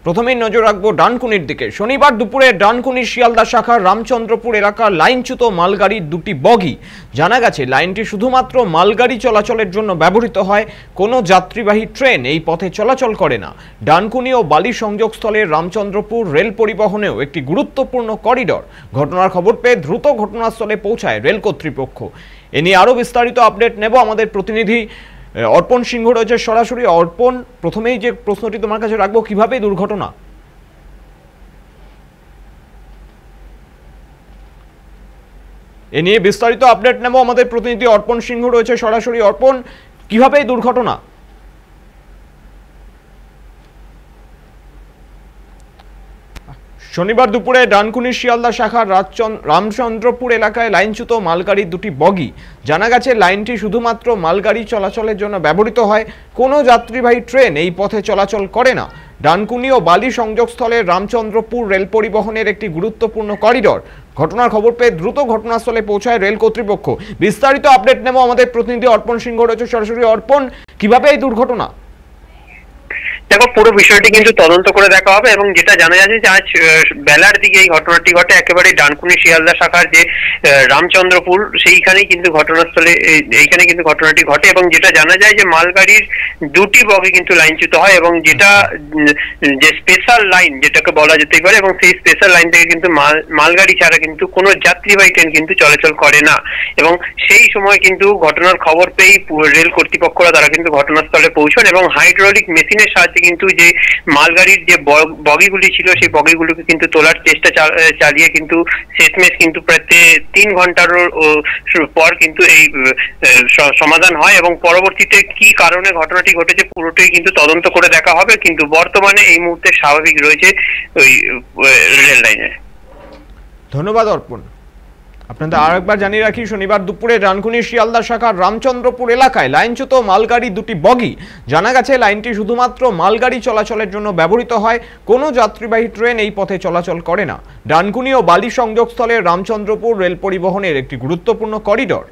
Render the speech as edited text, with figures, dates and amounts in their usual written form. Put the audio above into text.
প্রথমেই নজর রাখবো ডানকুনির দিকে। শনিবার দুপুরে ডানকুনি শিয়ালদা শাখার রামচন্দ্রপুর এলাকার লাইনচ্যুত মালগাড়ির দুটি বগি। জানা গেছে লাইনটি শুধুমাত্র মালগাড়ি চলাচলের জন্য ব্যবহৃত হয়, কোনো যাত্রীবাহী ট্রেন এই পথে চলাচল করে না। ডানকুনি ও বালি সংযোগস্থলের রামচন্দ্রপুর রেল পরিবহনেও একটি গুরুত্বপূর্ণ করিডর। ঘটনার খবর পেয়ে দ্রুত ঘটনাস্থলে পৌঁছায় রেল কর্তৃপক্ষ। এ নিয়ে আরও বিস্তারিত আপডেট নেব আমাদের প্রতিনিধি অর্পণ সিংহ রয়েছে সরাসরি। অর্পণ, প্রথমেই যে প্রশ্নটি তোমার কাছে রাখবো, কিভাবে দুর্ঘটনা? এ নিয়ে বিস্তারিত আপডেট নেব আমাদের প্রতিনিধি অর্পণ সিংহ রয়েছে সরাসরি। অর্পণ, কিভাবে দুর্ঘটনা? শনিবার দুপুরে ডানকুনি শিয়ালদা শাখার রামচন্দ্রপুর এলাকায় লাইনচ্যুত মালগাড়ির দুটি বগি। জানা গেছে লাইনটি শুধুমাত্র মালগাড়ি চলাচলের জন্য ব্যবহৃত হয়, কোনো যাত্রীবাহী ট্রেন এই পথে চলাচল করে না। ডানকুনি ও বালি সংযোগস্থলের রামচন্দ্রপুর রেল পরিবহনের একটি গুরুত্বপূর্ণ করিডর। ঘটনার খবর পেয়ে দ্রুত ঘটনাস্থলে পৌঁছায় রেল কর্তৃপক্ষ। বিস্তারিত আপডেট নেব আমাদের প্রতিনিধি অর্পণ সিংহ রয়েছে সরাসরি। অর্পণ, কিভাবে এই দুর্ঘটনা? দেখো, পুরো বিষয়টি কিন্তু তদন্ত করে দেখা হবে এবং যেটা জানা যাচ্ছে যে আজ বেলার দিকে এই ঘটনাটি ঘটে। একেবারে ডানকুনি শিয়ালদা শাখার যে রামচন্দ্রপুর, সেইখানেই কিন্তু ঘটনাস্থলে এইখানে কিন্তু ঘটনাটি ঘটে এবং যেটা জানা যায় যে মালগাড়ির দুটি বগি কিন্তু লাইনচ্যুত হয় এবং যেটা যে স্পেশাল লাইন যেটাকে বলা যেতেই পারে, এবং সেই স্পেশাল লাইন থেকে কিন্তু মালগাড়ি ছাড়া কিন্তু কোনো যাত্রীবাহী ট্রেন কিন্তু চলাচল করে না। এবং সেই সময় কিন্তু ঘটনার খবর পেয়েই রেল কর্তৃপক্ষরা তারা কিন্তু ঘটনাস্থলে পৌঁছান এবং হাইড্রোলিক মেশিনের সাহায্যে কিন্তু যে মালগাড়ির যে বগিগুলি ছিল সেই বগিগুলোকে কিন্তু তোলার চেষ্টা চালিয়ে কিন্তু শেষমেশ কিন্তু প্রায় 3 ঘন্টার পর কিন্তু এই সমাধান হয় এবং পরবর্তীতে কি কারণে ঘটনাটি ঘটেছে পুরোটাই কিন্তু তদন্ত করে দেখা হবে। কিন্তু বর্তমানে এই মুহূর্তে স্বাভাবিক রয়েছে ওই রেল লাইনে। ধন্যবাদ অর্পণ। আপনাদের আরেকবার জানিয়ে রাখি, শনিবার দুপুরে ডানকুনি শিয়ালদা শাখার রামচন্দ্রপুর এলাকায় লাইনচ্যুত মালগাড়ি দুটি বগি। জানা গেছে লাইনটি শুধুমাত্র মালগাড়ি চলাচলের জন্য ব্যবহৃত হয়, কোনো যাত্রীবাহী ট্রেন এই পথে চলাচল করে না। ডানকুনি ও বালি সংযোগস্থলের রামচন্দ্রপুর রেল পরিবহনের একটি গুরুত্বপূর্ণ করিডর।